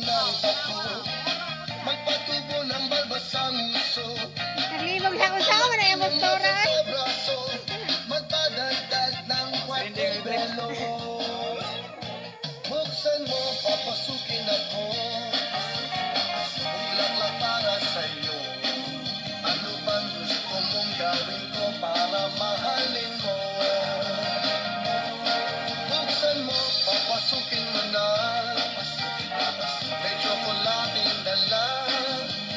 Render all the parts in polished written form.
ng tapo, magpatubo ng balbasang uso, Naglibog sa usawa na yung motora. sa braso, magpadagdag ng kwarte belo. Buksan mo, papasukin ako, bulaklak para sa'yo. Ano bang gusto mong gawin ko para mahalin mo? Buksan mo, papasukin mo na, may tsokolating dala.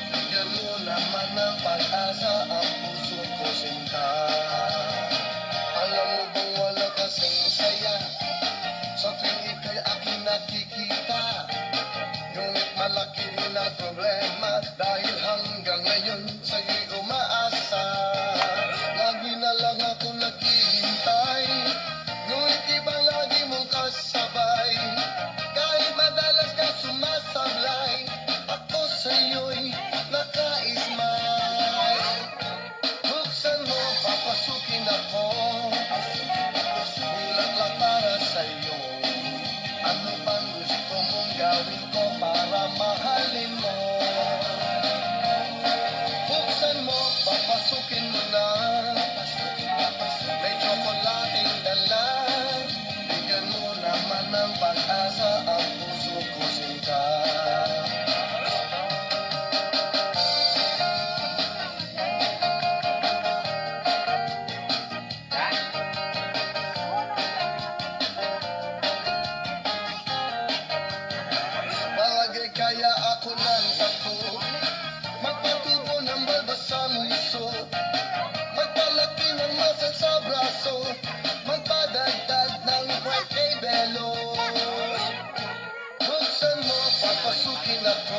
Bigyan mo naman ng pag-asa ang puso ko sinta. Alam mo bang wala kasing saya sa tuwing ika'y aking nakikita? Ngunit malaki rin ang problema dahil hanggang ngayon sa'yo'y umaasa. Lagi na lang ako naghihintay, ngunit iba lagi mong kasabay. Kahit madalas ka sumasablay, ako sa'yo'y nakaismay. Buksan mo, papasukin ako, bulaklak para sa'yo. Ano bang gusto mong gawin ko para mahalin mo? Buksan mo, papasukin mo na, may tsokolating dala. Bigyan mo naman ng pag-asa ang puso ko sinta. Palagay kaya ako ng tapo, magpatubo ng balbasang uso, magpalaki ng masal sa braso, magpadagdag ng kwarte belo. Buksan mo, papasukin ako,